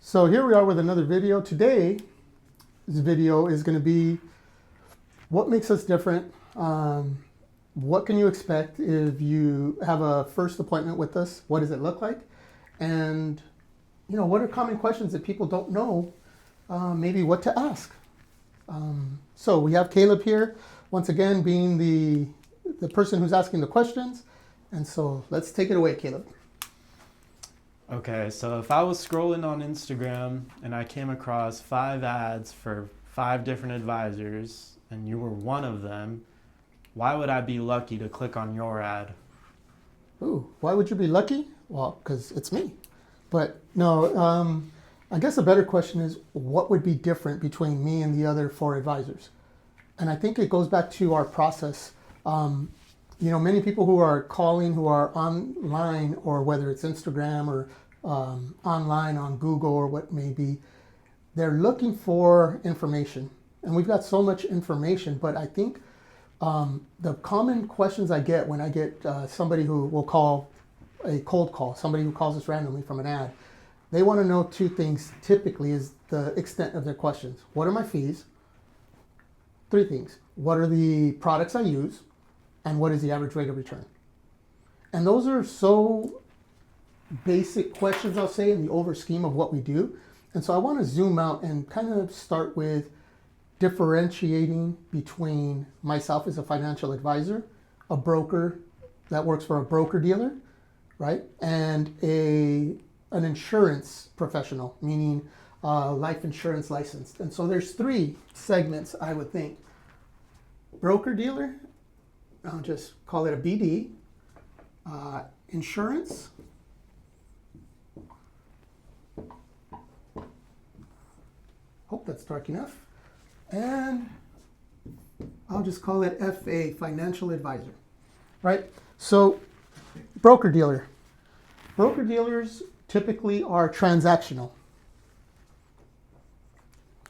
So here we are with another video. Today, this video is going to be what makes us different. What can you expect if you have a first appointment with us? What does it look like? And what are common questions that people don't know? Maybe what to ask. So we have Caleb here, once again being the person who's asking the questions. And so let's take it away, Caleb. Okay, so if I was scrolling on Instagram and I came across 5 ads for 5 different advisors and you were one of them, why would I be lucky to click on your ad? Ooh, why would you be lucky? Well, because it's me. But no, I guess a better question is what would be different between me and the other 4 advisors? And I think it goes back to our process. Many people who are calling, who are online, or whether it's Instagram or online on Google or what may be, they're looking for information. And we've got so much information, but I think the common questions I get when I get somebody who will call a cold call, somebody who calls us randomly from an ad, they want to know 2 things typically is the extent of their questions. What are my fees? 3 things. What are the products I use? And what is the average rate of return? And those are so basic questions, I'll say, in the over scheme of what we do. And so I want to zoom out and kind of start with differentiating between myself as a financial advisor, a broker that works for a broker dealer, right? And an insurance professional, meaning life insurance licensed. And so there's 3 segments, I would think. Broker dealer, I'll just call it a BD, insurance, hope that's dark enough, and I'll just call it FA, financial advisor, right? So broker dealer. Broker dealers typically are transactional.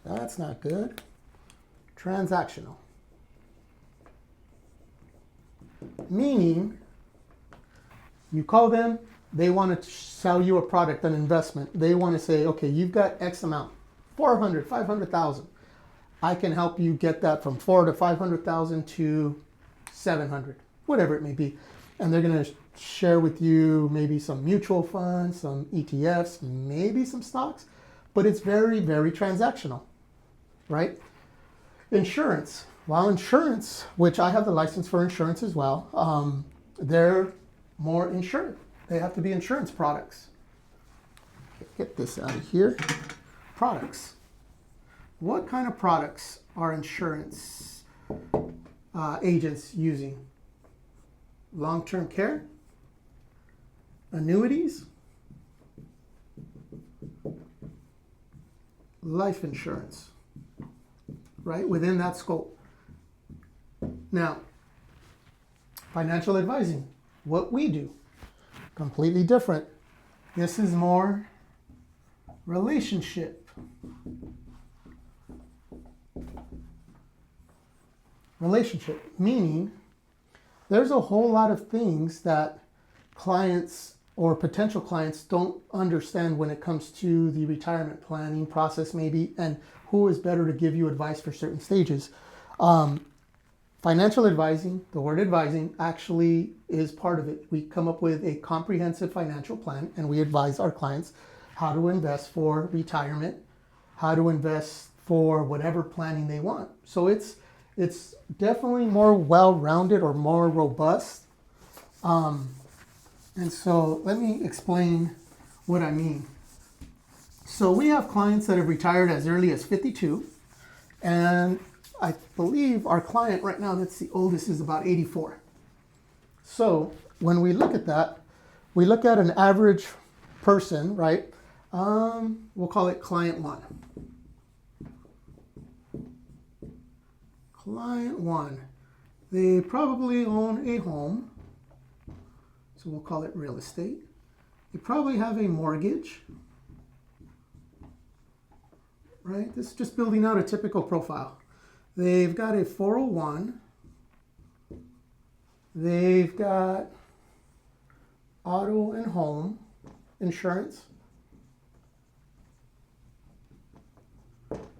That's not good. Transactional. Meaning, you call them, they want to sell you a product, an investment. They want to say, okay, you've got X amount, 400, 500,000. I can help you get that from 400 to 500,000 to 700, whatever it may be. And they're going to share with you maybe some mutual funds, some ETFs, maybe some stocks, but it's very, very transactional, right? Insurance. While insurance, which I have the license for insurance as well, they're more insured. They have to be insurance products. Get this out of here. Products. What kind of products are insurance agents using? Long-term care? Annuities? Life insurance, right? Within that scope. Now, financial advising, what we do, completely different. This is more relationship. Relationship, meaning there's a whole lot of things that clients or potential clients don't understand when it comes to the retirement planning process maybe, and who is better to give you advice for certain stages. Financial advising, the word advising, actually is part of it. We come up with a comprehensive financial plan and we advise our clients how to invest for retirement, how to invest for whatever planning they want. So it's definitely more well-rounded or more robust. And so let me explain what I mean. So we have clients that have retired as early as 52, and I believe our client right now that's the oldest is about 84. So when we look at that, we look at an average person, right? We'll call it client 1. Client 1. They probably own a home, so we'll call it real estate. They probably have a mortgage, right? This is just building out a typical profile. They've got a 401. They've got auto and home insurance.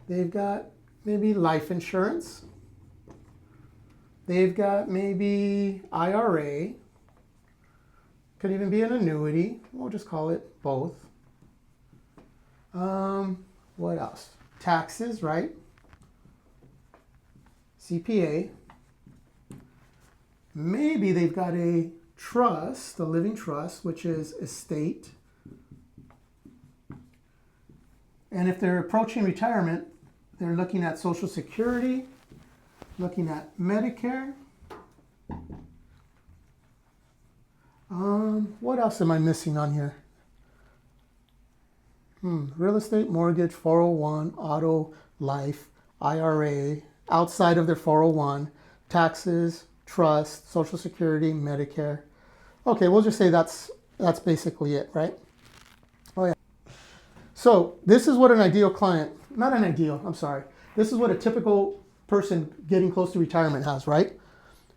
They've got maybe life insurance. They've got maybe IRA. Could even be an annuity. We'll just call it both. What else? Taxes, right? CPA. Maybe they've got a trust, a living trust, which is estate. And if they're approaching retirement, they're looking at Social Security, looking at Medicare. What else am I missing on here? Real estate, mortgage, 401, auto, life, IRA, outside of their 401, taxes, trust, Social Security, Medicare. Okay, we'll just say that's basically it, right? Oh yeah. So this is what an ideal client, not an ideal, I'm sorry. This is what a typical person getting close to retirement has, right?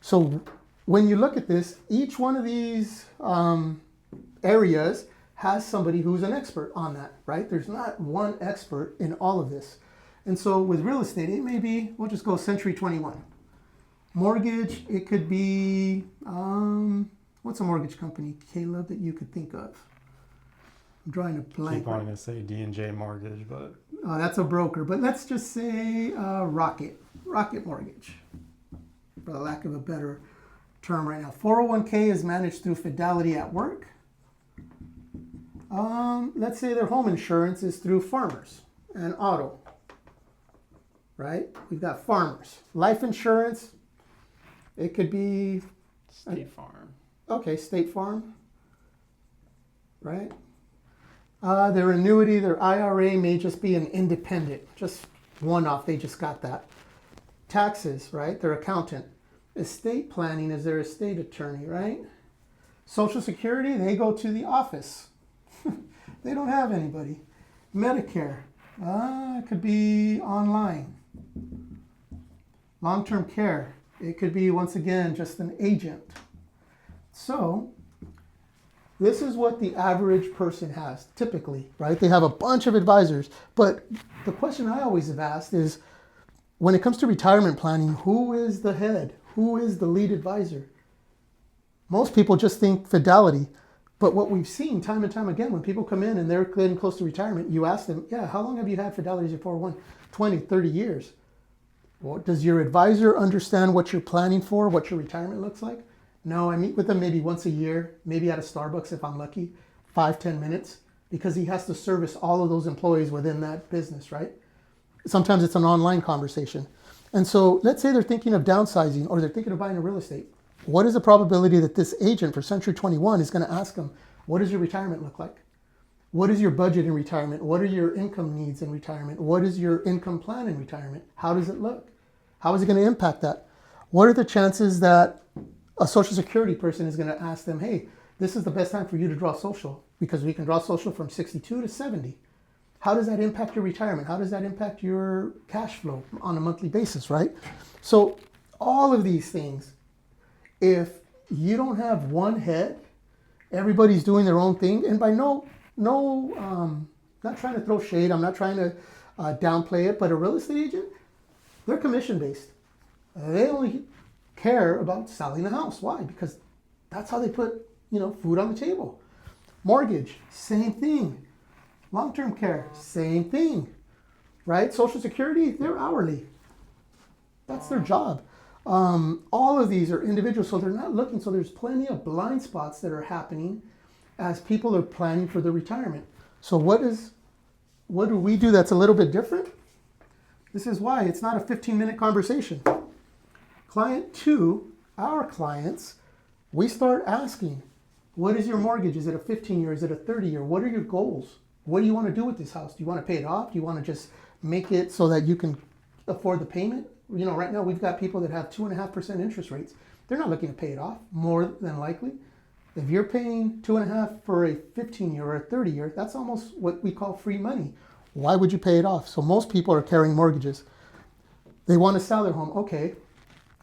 So when you look at this, each one of these areas has somebody who's an expert on that, right? There's not one expert in all of this. And so with real estate, it may be, we'll just go Century 21. Mortgage, it could be, what's a mortgage company, Caleb, that you could think of? I'm drawing a blank. Keep wanting to say D&J Mortgage, but... that's a broker, but let's just say Rocket Mortgage, for the lack of a better term right now. 401k is managed through Fidelity at Work. Let's say their home insurance is through Farmers and Auto, right? We've got Farmers. Life insurance, it could be... State Farm. Okay, State Farm, right? Their annuity, their IRA may just be an independent, just one-off, they just got that. Taxes, right? Their accountant. Estate planning is their estate attorney, right? Social Security, they go to the office. They don't have anybody. Medicare, it could be online. Long-term care, it could be, once again, just an agent. So, this is what the average person has, typically, right? They have a bunch of advisors. But the question I always have asked is, when it comes to retirement planning, who is the head? Who is the lead advisor? Most people just think Fidelity. But what we've seen time and time again, when people come in and they're getting close to retirement, you ask them, yeah, how long have you had Fidelity as your 401? 20, 30 years. Well, does your advisor understand what you're planning for, what your retirement looks like? No, I meet with them maybe once a year, maybe at a Starbucks if I'm lucky, 5-10 minutes, because he has to service all of those employees within that business, right? Sometimes it's an online conversation. And so let's say they're thinking of downsizing or they're thinking of buying a real estate. What is the probability that this agent for Century 21 is going to ask them, what does your retirement look like? What is your budget in retirement? What are your income needs in retirement? What is your income plan in retirement? How does it look? How is it going to impact that? What are the chances that a Social Security person is going to ask them, hey, this is the best time for you to draw Social because we can draw Social from 62 to 70. How does that impact your retirement? How does that impact your cash flow on a monthly basis, right? So all of these things, if you don't have one head, everybody's doing their own thing, and by not trying to throw shade, I'm not trying to downplay it, but a real estate agent, they're commission-based. They only care about selling a house. Why? Because that's how they put, food on the table. Mortgage, same thing. Long-term care, same thing, right? Social Security, they're hourly. That's their job. All of these are individual, so they're not looking. So there's plenty of blind spots that are happening as people are planning for their retirement. So what do we do that's a little bit different? This is why it's not a 15-minute conversation. Client 2, our clients, we start asking, what is your mortgage? Is it a 15-year? Is it a 30-year? What are your goals? What do you want to do with this house? Do you want to pay it off? Do you want to just make it so that you can afford the payment? Right now we've got people that have 2.5% interest rates. They're not looking to pay it off, more than likely. If you're paying 2.5% for a 15-year or a 30-year, that's almost what we call free money. Why would you pay it off? So most people are carrying mortgages. They want to sell their home. Okay,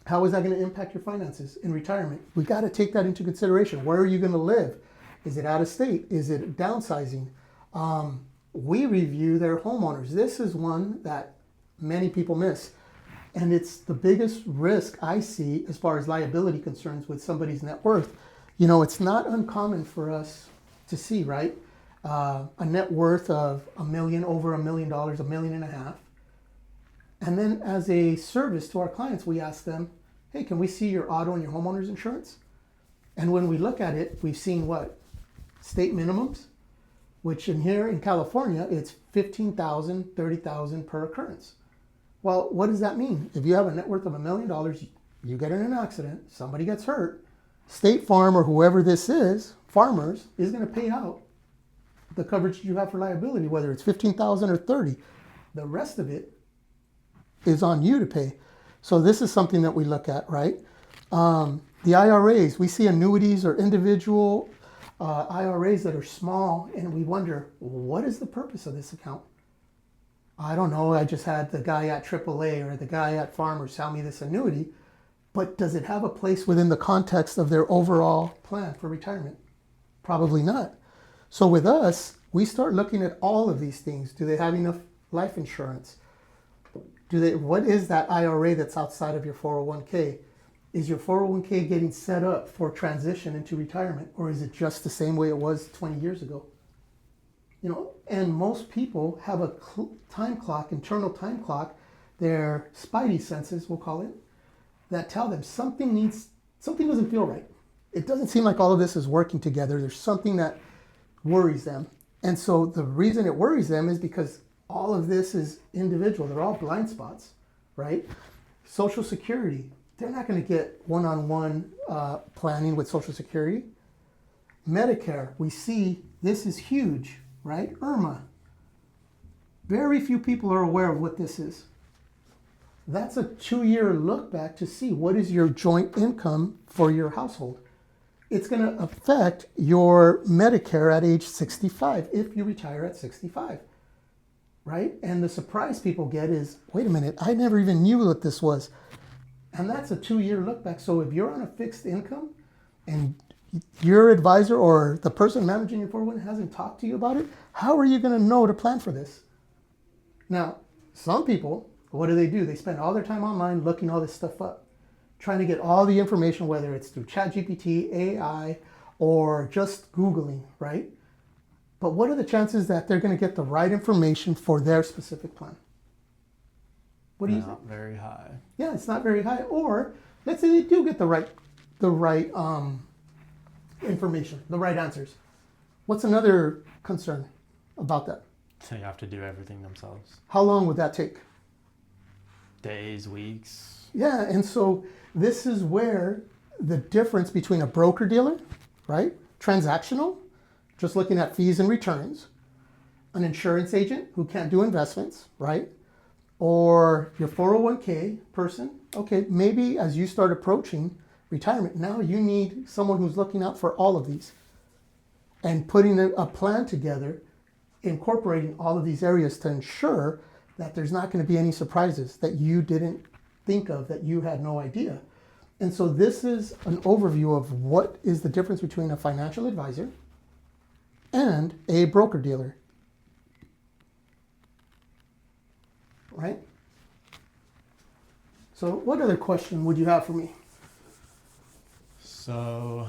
how is that going to impact your finances in retirement? We got to take that into consideration. Where are you going to live? Is it out of state? Is it downsizing? We review their homeowners. This is one that many people miss. And it's the biggest risk I see as far as liability concerns with somebody's net worth. You know, it's not uncommon for us to see, right? A net worth of $1 million, over $1 million, $1.5 million. And then as a service to our clients, we ask them, hey, can we see your auto and your homeowner's insurance? And when we look at it, we've seen what? State minimums, which in here in California, it's $15,000, $30,000 per occurrence. Well, what does that mean? If you have a net worth of $1 million, you get in an accident, somebody gets hurt, State Farm or whoever this is, Farmers, is going to pay out the coverage you have for liability, whether it's $15,000 or $30,000. The rest of it is on you to pay. So this is something that we look at, right? The IRAs, we see annuities or individual IRAs that are small, and we wonder, what is the purpose of this account? I don't know, I just had the guy at AAA or the guy at Farmers sell me this annuity, but does it have a place within the context of their overall plan for retirement? Probably not. So with us, we start looking at all of these things. Do they have enough life insurance? What is that IRA that's outside of your 401k? Is your 401k getting set up for transition into retirement, or is it just the same way it was 20 years ago? You know, and most people have a time clock, internal time clock, their spidey senses, we'll call it, that tell them something doesn't feel right. It doesn't seem like all of this is working together. There's something that worries them. And so the reason it worries them is because all of this is individual. They're all blind spots, right? Social Security, they're not going to get one-on-one planning with Social Security. Medicare, we see this is huge, right? IRMA. Very few people are aware of what this is. That's a 2-year look back to see what is your joint income for your household. It's going to affect your Medicare at age 65 if you retire at 65, right? And the surprise people get is, wait a minute, I never even knew what this was. And that's a 2-year look back. So if you're on a fixed income and your advisor or the person managing your 401 hasn't talked to you about it, how are you going to know to plan for this? Now, some people, what do? They spend all their time online looking all this stuff up, trying to get all the information, whether it's through ChatGPT, AI, or just Googling, right? But what are the chances that they're going to get the right information for their specific plan? What do you think? Not very high. Yeah, it's not very high. Or let's say they do get the right information, the right answers. What's another concern about that? So you have to do everything themselves. How long would that take? Days, weeks. Yeah, and so this is where the difference between a broker-dealer, right, transactional, just looking at fees and returns, an insurance agent who can't do investments, right, or your 401k person, okay, maybe as you start approaching retirement, now you need someone who's looking out for all of these and putting a plan together, incorporating all of these areas to ensure that there's not going to be any surprises that you didn't think of, that you had no idea. And so this is an overview of what is the difference between a financial advisor and a broker-dealer. Right? So what other question would you have for me? So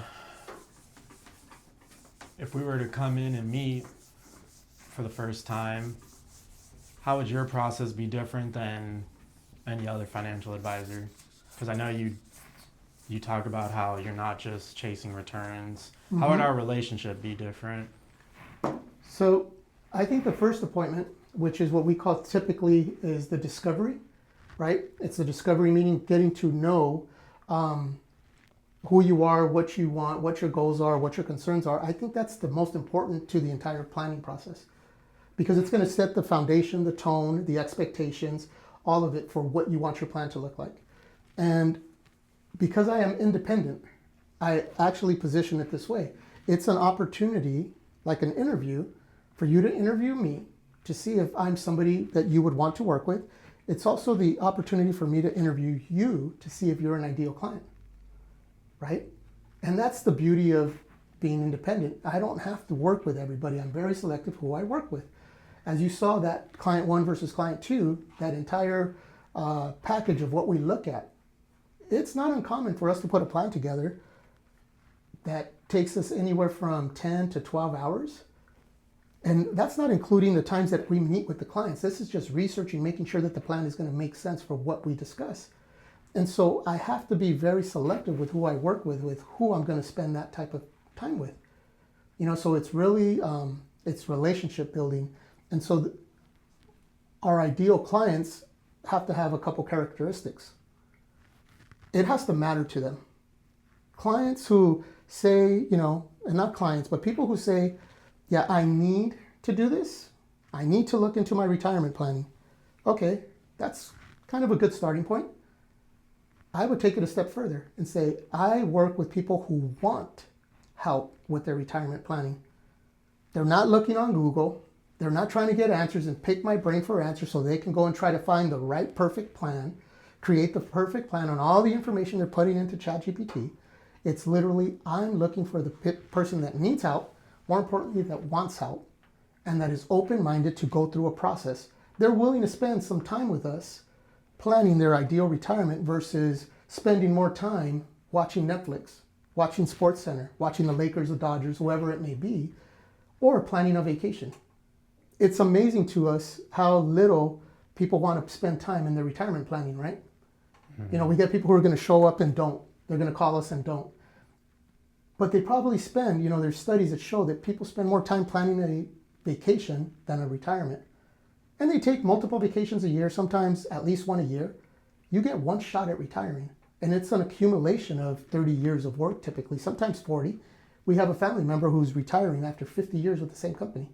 if we were to come in and meet for the first time, how would your process be different than any other financial advisor? Because I know you talk about how you're not just chasing returns. Mm-hmm. How would our relationship be different? So I think the first appointment, which is what we call typically is the discovery, right? It's the discovery, meaning getting to know who you are, what you want, what your goals are, what your concerns are. I think that's the most important to the entire planning process, because it's going to set the foundation, the tone, the expectations, all of it for what you want your plan to look like. And because I am independent, I actually position it this way. It's an opportunity, like an interview, for you to interview me to see if I'm somebody that you would want to work with. It's also the opportunity for me to interview you to see if you're an ideal client, right? And that's the beauty of being independent. I don't have to work with everybody. I'm very selective who I work with. As you saw that client one versus client two, that entire package of what we look at, it's not uncommon for us to put a plan together that takes us anywhere from 10 to 12 hours. And that's not including the times that we meet with the clients. This is just researching, making sure that the plan is going to make sense for what we discuss. And so I have to be very selective with who I work with who I'm going to spend that type of time with. So it's really, it's relationship building. And so our ideal clients have to have a couple characteristics. It has to matter to them. Clients who say, and not clients, but people who say, yeah, I need to do this. I need to look into my retirement planning. Okay, that's kind of a good starting point. I would take it a step further and say, I work with people who want help with their retirement planning. They're not looking on Google. They're not trying to get answers and pick my brain for answers so they can go and try to find the right perfect plan, create the perfect plan on all the information they're putting into ChatGPT. It's literally, I'm looking for the person that needs help, more importantly, that wants help, and that is open-minded to go through a process. They're willing to spend some time with us planning their ideal retirement versus spending more time watching Netflix, watching SportsCenter, watching the Lakers, the Dodgers, whoever it may be, or planning a vacation. It's amazing to us how little people want to spend time in their retirement planning, right? Mm-hmm. We get people who are going to show up and don't. They're going to call us and don't. But they probably spend, there's studies that show that people spend more time planning a vacation than a retirement. And they take multiple vacations a year, sometimes at least one a year. You get one shot at retiring. And it's an accumulation of 30 years of work, typically, sometimes 40. We have a family member who's retiring after 50 years with the same company.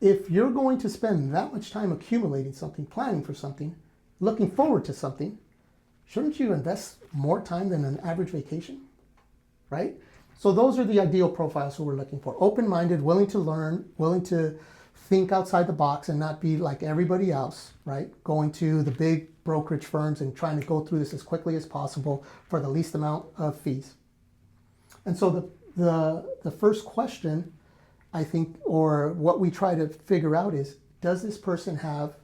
If you're going to spend that much time accumulating something, planning for something, looking forward to something, shouldn't you invest more time than an average vacation? Right? So those are the ideal profiles who we're looking for. Open-minded, willing to learn, willing to think outside the box and not be like everybody else, right? Going to the big brokerage firms and trying to go through this as quickly as possible for the least amount of fees. And so the first question, I think, or what we try to figure out is, does this person have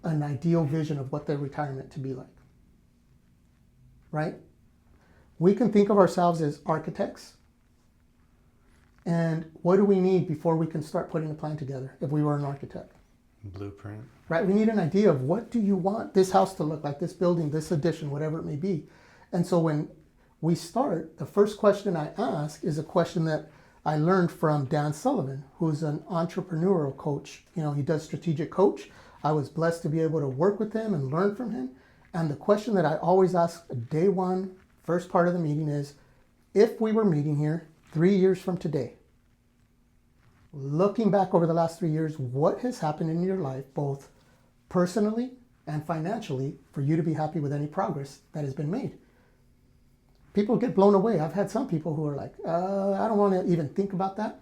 an ideal vision of what their retirement to be like? Right? We can think of ourselves as architects. And what do we need before we can start putting a plan together if we were an architect? Blueprint. Right? We need an idea of what do you want this house to look like, this building, this addition, whatever it may be. And so when we start, the first question I ask is a question that I learned from Dan Sullivan, who's an entrepreneurial coach. He does strategic coach. I was blessed to be able to work with him and learn from him. And the question that I always ask day one, first part of the meeting is, if we were meeting here 3 years from today, looking back over the last 3 years, what has happened in your life, both personally and financially, for you to be happy with any progress that has been made? People get blown away. I've had some people who are like, I don't want to even think about that.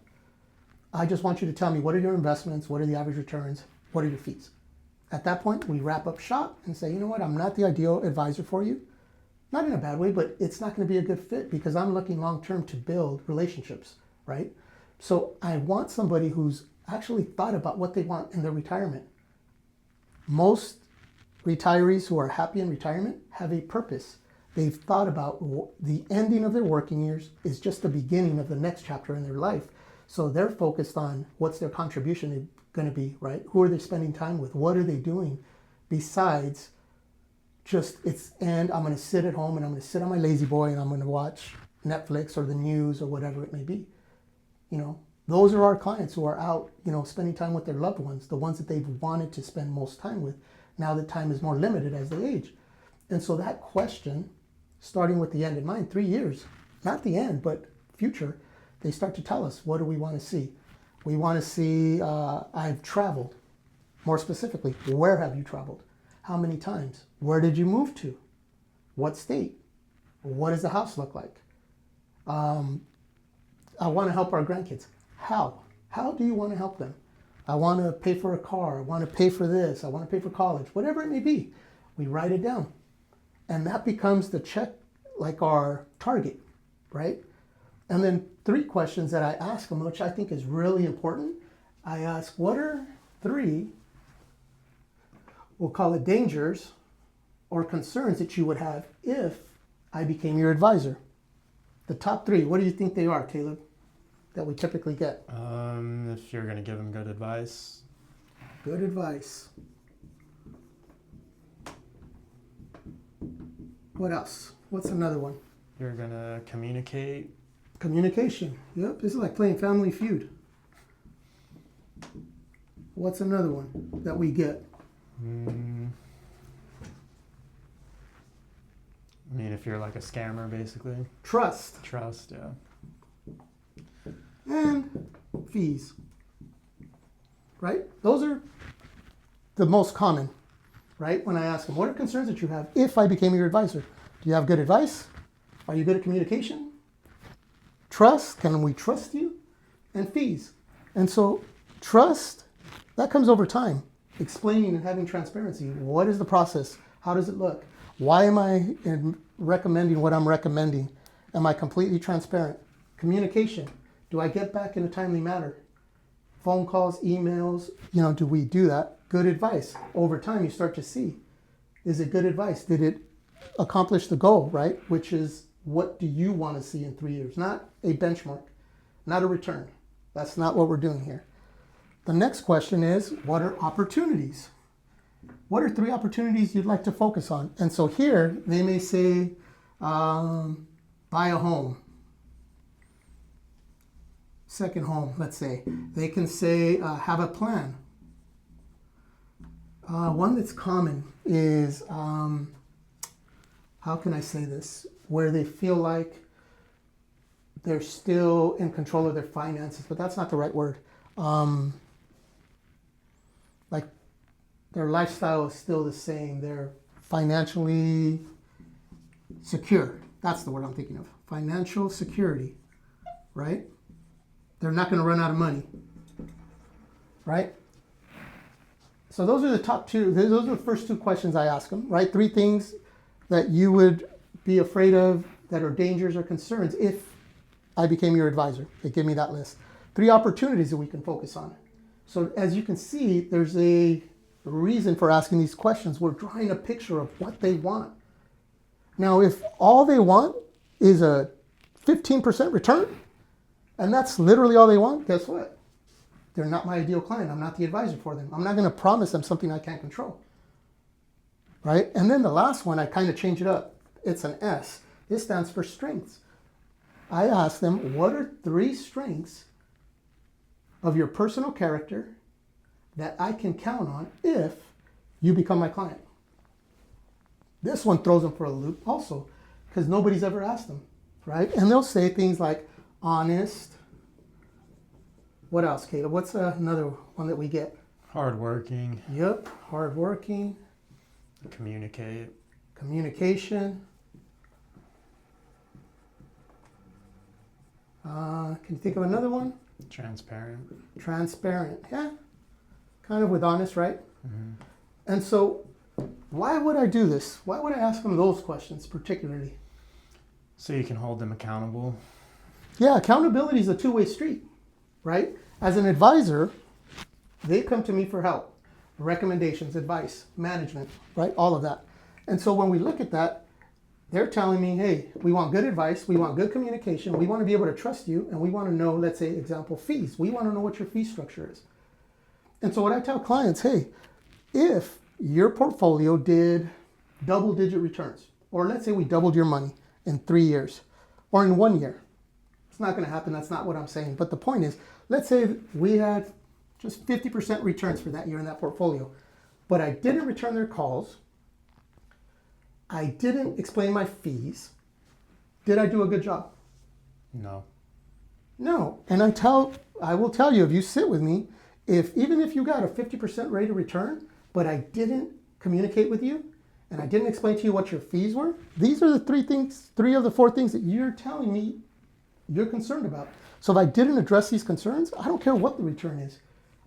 I just want you to tell me, what are your investments? What are the average returns? What are your fees? At that point, we wrap up shop and say, you know what? I'm not the ideal advisor for you. Not in a bad way, but it's not going to be a good fit because I'm looking long-term to build relationships, right? So I want somebody who's actually thought about what they want in their retirement. Most retirees who are happy in retirement have a purpose. They've thought about the ending of their working years is just the beginning of the next chapter in their life. So they're focused on what's their contribution going to be, right? Who are they spending time with? What are they doing besides just I'm going to sit at home and I'm going to sit on my lazy boy and I'm going to watch Netflix or the news or whatever it may be. Those are our clients who are out, spending time with their loved ones, the ones that they've wanted to spend most time with. Now that time is more limited as they age. And so that question, starting with the end in mind, 3 years, not the end, but future, they start to tell us, what do we want to see? We want to see, I've traveled. More specifically, where have you traveled? How many times? Where did you move to? What state? What does the house look like? I want to help our grandkids. How? How do you want to help them? I want to pay for a car. I want to pay for this. I want to pay for college. Whatever it may be, we write it down. And that becomes the check, like our target, right? And then 3 questions that I ask them, which I think is really important, I ask, what are 3, we'll call it dangers or concerns that you would have if I became your advisor? The top 3, what do you think they are, Caleb, that we typically get? If you're going to give them good advice. Good advice. What else? What's another one? You're going to communicate. Communication. Yep, this is like playing Family Feud. What's another one that we get? I mean, if you're like a scammer, basically. Trust. Trust, yeah. And fees. Right? Those are the most common, right? When I ask them, what are concerns that you have if I became your advisor? Do you have good advice? Are you good at communication? Trust, can we trust you? And fees. And so trust, that comes over time. Explaining and having transparency. What is the process? How does it look? Why am I recommending what I'm recommending? Am I completely transparent? Communication. Do I get back in a timely manner? Phone calls, emails, do we do that? Good advice. Over time, you start to see, is it good advice? Did it accomplish the goal, right? Which is, what do you want to see in 3 years? Not a benchmark, not a return. That's not what we're doing here. The next question is, what are opportunities? What are 3 opportunities you'd like to focus on? And so here, they may say, buy a home. Second home, let's say. They can say, have a plan. One that's common is, how can I say this? Where they feel like they're still in control of their finances, but that's not the right word. Like their lifestyle is still the same. They're financially secure. That's the word I'm thinking of. Financial security, right? They're not going to run out of money, right? So those are the top 2. Those are the first 2 questions I ask them, right? 3 things that you would be afraid of that are dangers or concerns if I became your advisor. They give me that list. 3 opportunities that we can focus on. So as you can see, there's a reason for asking these questions. We're drawing a picture of what they want. Now, if all they want is a 15% return, and that's literally all they want, guess what? They're not my ideal client. I'm not the advisor for them. I'm not going to promise them something I can't control. Right? And then the last one, I kind of change it up. It's an S. This stands for strengths. I ask them, what are 3 strengths of your personal character that I can count on if you become my client? This one throws them for a loop also, because nobody's ever asked them, right? And they'll say things like honest. What else, Caleb? What's another one that we get? Hardworking. Yep, hardworking. Communicate. Communication. Can you think of another one? Transparent. Transparent, yeah. Kind of with honest, right? Mm-hmm. And so, why would I do this? Why would I ask them those questions particularly? So you can hold them accountable. Yeah, accountability is a 2-way street, right? As an advisor, they come to me for help, recommendations, advice, management, right? All of that. And so when we look at that, they're telling me, hey, we want good advice, we want good communication, we want to be able to trust you, and we want to know, let's say, example, fees. We want to know what your fee structure is. And so what I tell clients, hey, if your portfolio did double-digit returns, or let's say we doubled your money in 3 years, or in 1 year, it's not going to happen. That's not what I'm saying. But the point is, let's say we had just 50% returns for that year in that portfolio, but I didn't return their calls. I didn't explain my fees. Did I do a good job? No. No. And I will tell you, if you sit with me, even if you got a 50% rate of return, but I didn't communicate with you, and I didn't explain to you what your fees were, these are the 3 of the 4 things that you're telling me you're concerned about. So if I didn't address these concerns, I don't care what the return is.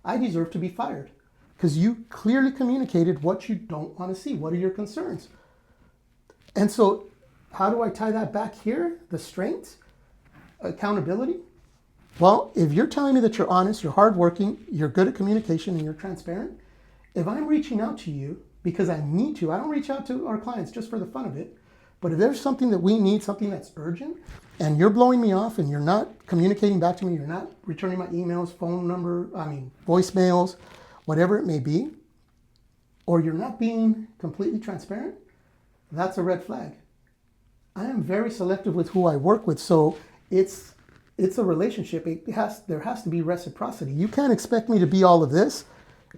I deserve to be fired because you clearly communicated what you don't want to see. What are your concerns? And so how do I tie that back here? The strengths, accountability, Well, if you're telling me that you're honest, you're hardworking, you're good at communication, and you're transparent, if I'm reaching out to you because I need to, I don't reach out to our clients just for the fun of it, but if there's something that we need, something that's urgent, and you're blowing me off and you're not communicating back to me, you're not returning my emails, voicemails, whatever it may be, or you're not being completely transparent, that's a red flag. I am very selective with who I work with, so it's a relationship. There has to be reciprocity. You can't expect me to be all of this,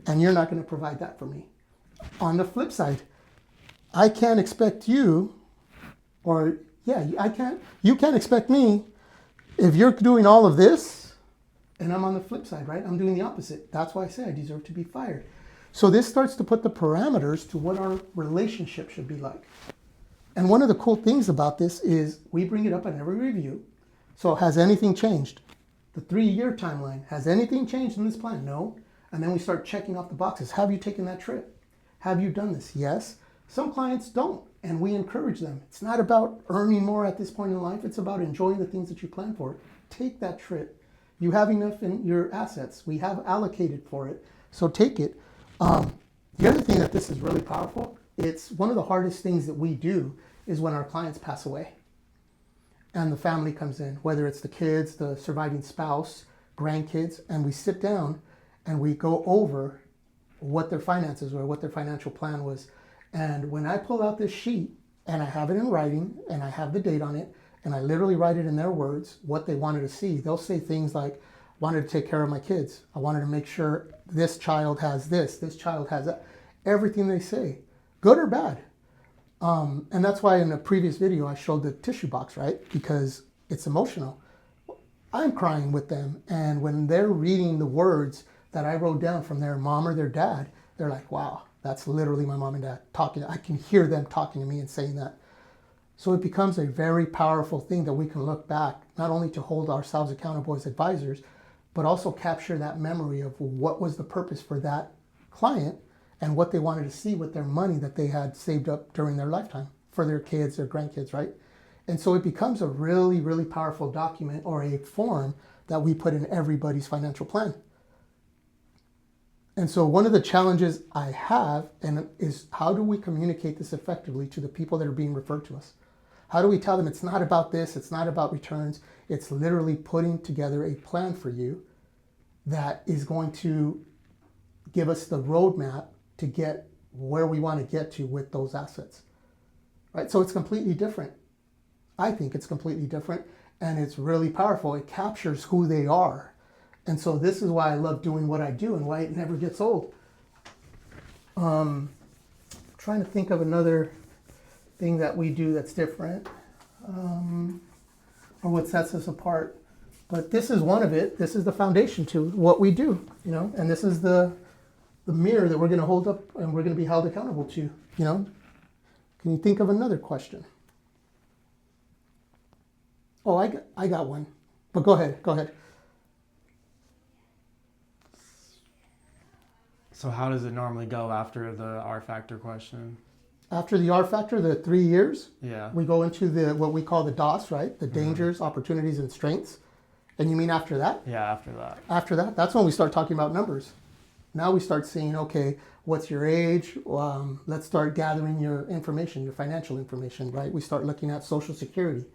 and you're not going to provide that for me. On the flip side, I can't expect you, you can't expect me if you're doing all of this, and I'm on the flip side, right? I'm doing the opposite. That's why I say I deserve to be fired. So this starts to put the parameters to what our relationship should be like. And one of the cool things about this is we bring it up in every review. So has anything changed? The 3-year timeline, has anything changed in this plan? No. And then we start checking off the boxes. Have you taken that trip? Have you done this? Yes. Some clients don't, and we encourage them. It's not about earning more at this point in life. It's about enjoying the things that you plan for. Take that trip. You have enough in your assets. We have allocated for it. So take it. The other thing that this is really powerful, it's one of the hardest things that we do is when our clients pass away and the family comes in, whether it's the kids, the surviving spouse, grandkids, and we sit down and we go over what their finances were, what their financial plan was. And when I pull out this sheet and I have it in writing and I have the date on it and I literally write it in their words, what they wanted to see, they'll say things like, wanted to take care of my kids. I wanted to make sure this child has this child has that. Everything they say, good or bad. And that's why in a previous video I showed the tissue box, right? Because it's emotional. I'm crying with them. And when they're reading the words that I wrote down from their mom or their dad, they're like, wow, that's literally my mom and dad talking. I can hear them talking to me and saying that. So it becomes a very powerful thing that we can look back, not only to hold ourselves accountable as advisors, but also capture that memory of what was the purpose for that client and what they wanted to see with their money that they had saved up during their lifetime for their kids, their grandkids, right? And so it becomes a really, really powerful document or a form that we put in everybody's financial plan. And so one of the challenges I have is how do we communicate this effectively to the people that are being referred to us? How do we tell them it's not about this, it's not about returns, it's literally putting together a plan for you that is going to give us the roadmap to get where we want to get to with those assets, right? So it's completely different. I think it's completely different, and it's really powerful. It captures who they are. And so this is why I love doing what I do and why it never gets old. Trying to think of another thing that we do that's different, or what sets us apart. But this is one of it. This is the foundation to what we do, and this is the mirror that we're going to hold up and we're going to be held accountable to, Can you think of another question? Oh, I got one. But go ahead. So how does it normally go after the R factor question? After the R factor, the 3 years, Yeah. we go into what we call the DOS, right? The dangers, opportunities, and strengths. And you mean after that? Yeah, after that. After that, that's when we start talking about numbers. Now we start seeing, okay, what's your age? Let's start gathering your information, your financial information, right? We start looking at Social Security.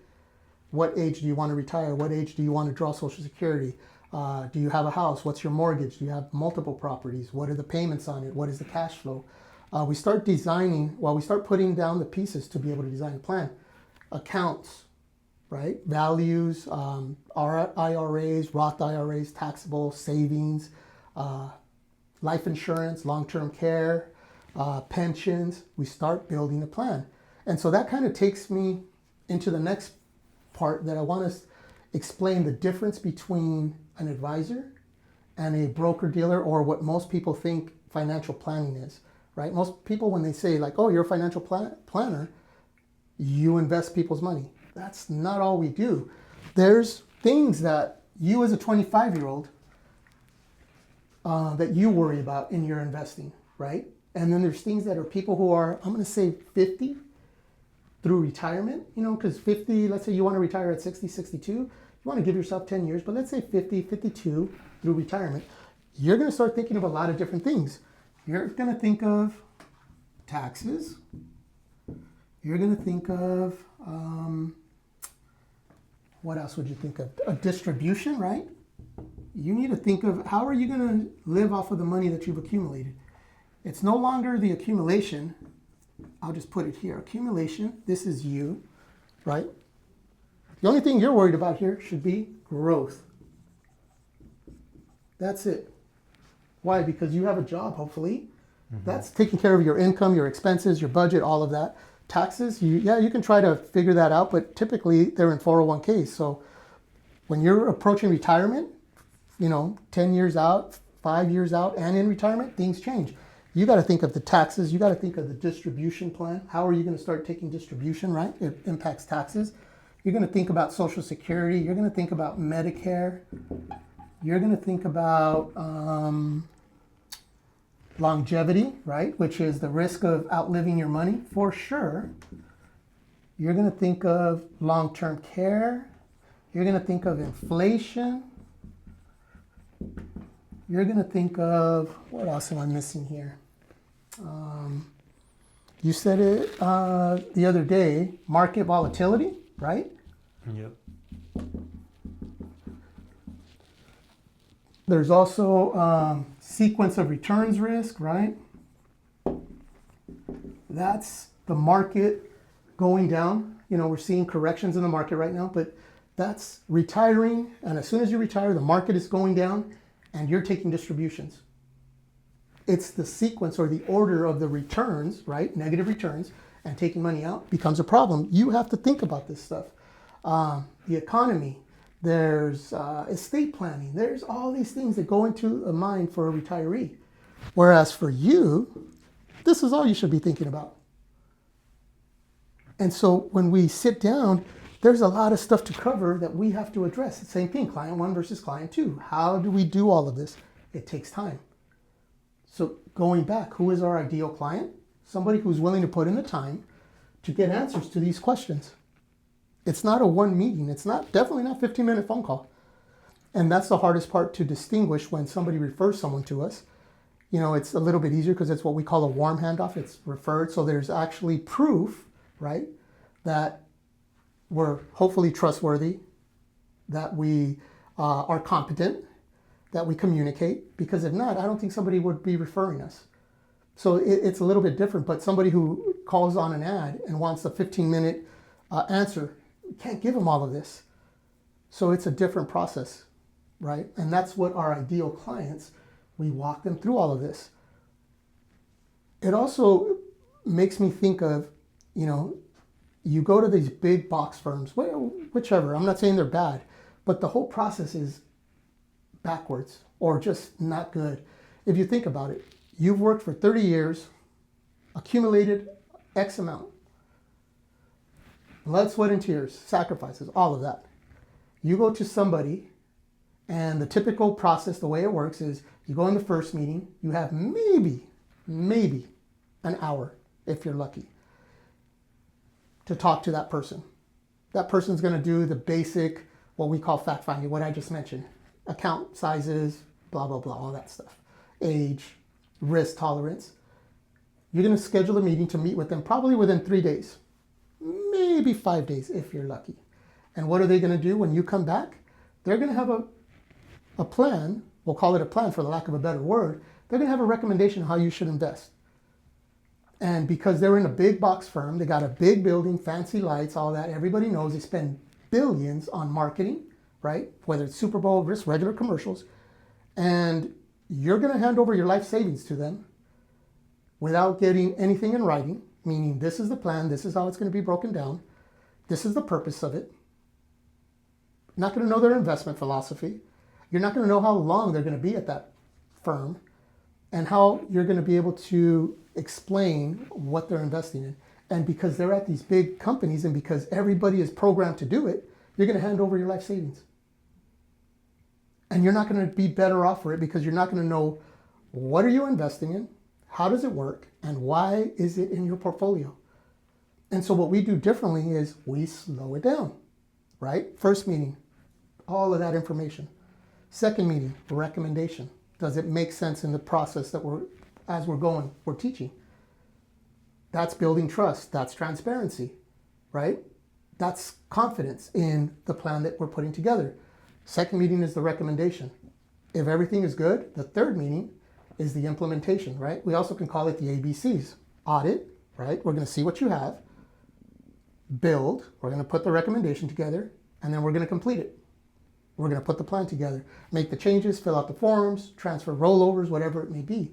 What age do you want to retire? What age do you want to draw Social Security? Do you have a house? What's your mortgage? Do you have multiple properties? What are the payments on it? What is the cash flow? We start designing, we start putting down the pieces to be able to design a plan. Accounts, right? Values, IRAs, Roth IRAs, taxable, savings, life insurance, long-term care, pensions. We start building a plan. And so that kind of takes me into the next part that I want to explain the difference between an advisor and a broker dealer, or what most people think financial planning is, right? Most people, when they say like, oh, you're a financial planner, you invest people's money. That's not all we do. There's things that you as a 25-year-old that you worry about in your investing, right? And then there's things that are people who are, I'm going to say 50 through retirement, because 50, let's say you want to retire at 60, 62, You want to give yourself 10 years, but let's say 50, 52 through retirement. You're going to start thinking of a lot of different things. You're going to think of taxes. You're going to think of, what else would you think of? A distribution, right? You need to think of how are you going to live off of the money that you've accumulated. It's no longer the accumulation. I'll just put it here. Accumulation, this is you, right? The only thing you're worried about here should be growth. That's it. Why? Because you have a job, hopefully. That's taking care of your income, your expenses, your budget, all of that. Taxes, you can try to figure that out, but typically they're in 401ks. So when you're approaching retirement, 10 years out, 5 years out, and in retirement, things change. You got to think of the taxes. You got to think of the distribution plan. How are you going to start taking distribution, right? It impacts taxes. You're going to think about Social Security. You're going to think about Medicare. You're going to think about longevity, right? Which is the risk of outliving your money, for sure. You're going to think of long-term care. You're going to think of inflation. You're going to think of, what else am I missing here? You said it the other day, market volatility, right? Yep. There's also sequence of returns risk, right? That's the market going down. We're seeing corrections in the market right now, but that's retiring. And as soon as you retire, the market is going down and you're taking distributions. It's the sequence or the order of the returns, right? Negative returns and taking money out becomes a problem. You have to think about this stuff. The economy, there's estate planning. There's all these things that go into a mind for a retiree. Whereas for you, this is all you should be thinking about. And so when we sit down, there's a lot of stuff to cover that we have to address. The same thing, client one versus client two. How do we do all of this? It takes time. So going back, who is our ideal client? Somebody who's willing to put in the time to get answers to these questions. It's not a one meeting. It's definitely not 15-minute phone call. And that's the hardest part to distinguish when somebody refers someone to us. It's a little bit easier because it's what we call a warm handoff. It's referred. So there's actually proof, right, that we're hopefully trustworthy, that we are competent, that we communicate. Because if not, I don't think somebody would be referring us. So it's a little bit different. But somebody who calls on an ad and wants a 15-minute answer, we can't give them all of this. So it's a different process, right? And that's what our ideal clients, we walk them through all of this. It also makes me think of, you go to these big box firms, whichever, I'm not saying they're bad, but the whole process is backwards or just not good. If you think about it, you've worked for 30 years, accumulated X amount. Blood, sweat, and tears, sacrifices, all of that. You go to somebody, and the typical process, the way it works is you go in the first meeting, you have maybe an hour, if you're lucky, to talk to that person. That person's going to do the basic, what we call fact finding, what I just mentioned. Account sizes, blah, blah, blah, all that stuff. Age, risk tolerance. You're going to schedule a meeting to meet with them probably within 3 days. Maybe 5 days if you're lucky. And what are they going to do when you come back? They're going to have a plan. We'll call it a plan for the lack of a better word. They're going to have a recommendation on how you should invest. And because they're in a big box firm, they got a big building, fancy lights, all that. Everybody knows they spend billions on marketing, right? Whether it's Super Bowl, just regular commercials. And you're going to hand over your life savings to them without getting anything in writing. Meaning this is the plan, this is how it's going to be broken down, this is the purpose of it. You're not going to know their investment philosophy. You're not going to know how long they're going to be at that firm and how you're going to be able to explain what they're investing in. And because they're at these big companies and because everybody is programmed to do it, you're going to hand over your life savings. And you're not going to be better off for it because you're not going to know what are you investing in, how does it work, and why is it in your portfolio? And so what we do differently is we slow it down, right? First meeting, all of that information. Second meeting, recommendation. Does it make sense in the process that as we're going, we're teaching? That's building trust. That's transparency, right? That's confidence in the plan that we're putting together. Second meeting is the recommendation. If everything is good, the third meeting is the implementation, right? We also can call it the ABCs. Audit, right? We're going to see what you have. Build, we're going to put the recommendation together, and then we're going to complete it. We're going to put the plan together, make the changes, fill out the forms, transfer rollovers, whatever it may be.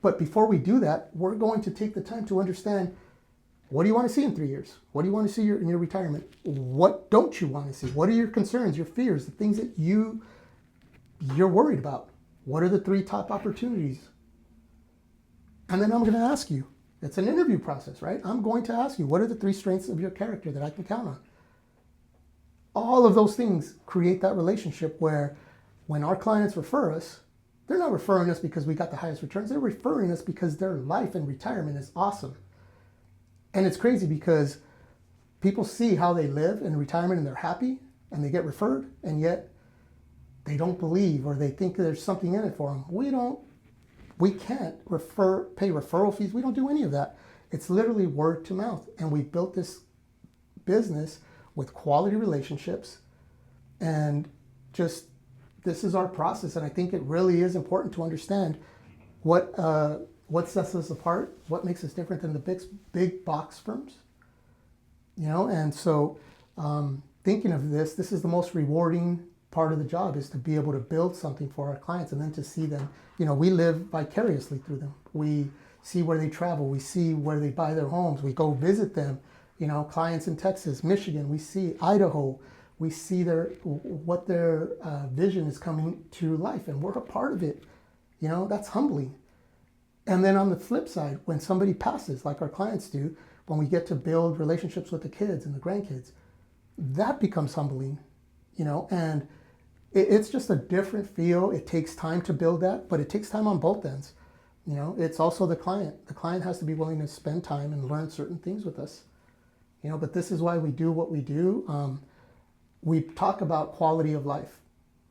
But before we do that, we're going to take the time to understand, what do you want to see in 3 years? What do you want to see in your retirement? What don't you want to see? What are your concerns, your fears, the things that you're worried about? What are the 3 top opportunities? And then I'm going to ask you, it's an interview process, right? I'm going to ask you, what are the 3 strengths of your character that I can count on? All of those things create that relationship where when our clients refer us, they're not referring us because we got the highest returns. They're referring us because their life and retirement is awesome. And it's crazy because people see how they live in retirement and they're happy and they get referred, and yet they don't believe, or they think there's something in it for them. We can't pay referral fees. We don't do any of that. It's literally word to mouth. And we built this business with quality relationships, and just, this is our process. And I think it really is important to understand what sets us apart, what makes us different than the big box firms, And so thinking of this is the most rewarding part of the job, is to be able to build something for our clients and then to see them, we live vicariously through them. We see where they travel. We see where they buy their homes. We go visit them, clients in Texas, Michigan. We see Idaho. We see what their vision is coming to life, and we're a part of it. That's humbling. And then on the flip side, when somebody passes, like our clients do, when we get to build relationships with the kids and the grandkids, that becomes humbling, and it's just a different feel. It takes time to build that, but it takes time on both ends. It's also the client. The client has to be willing to spend time and learn certain things with us. But this is why we do what we do. We talk about quality of life,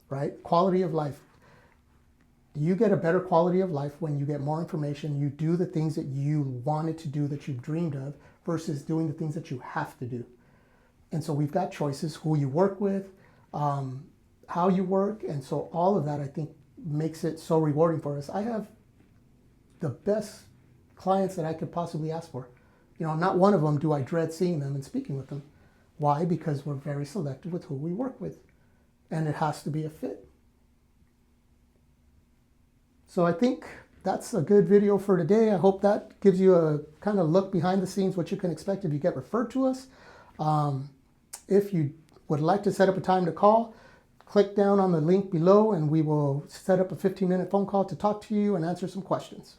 right? Quality of life. You get a better quality of life when you get more information. You do the things that you wanted to do, that you've dreamed of, versus doing the things that you have to do. And so we've got choices, who you work with, how you work. And so all of that, I think, makes it so rewarding for us. I have the best clients that I could possibly ask for. Not one of them do I dread seeing them and speaking with them. Why? Because we're very selective with who we work with. And it has to be a fit. So I think that's a good video for today. I hope that gives you a kind of look behind the scenes, what you can expect if you get referred to us. If you would like to set up a time to call, click down on the link below and we will set up a 15-minute phone call to talk to you and answer some questions.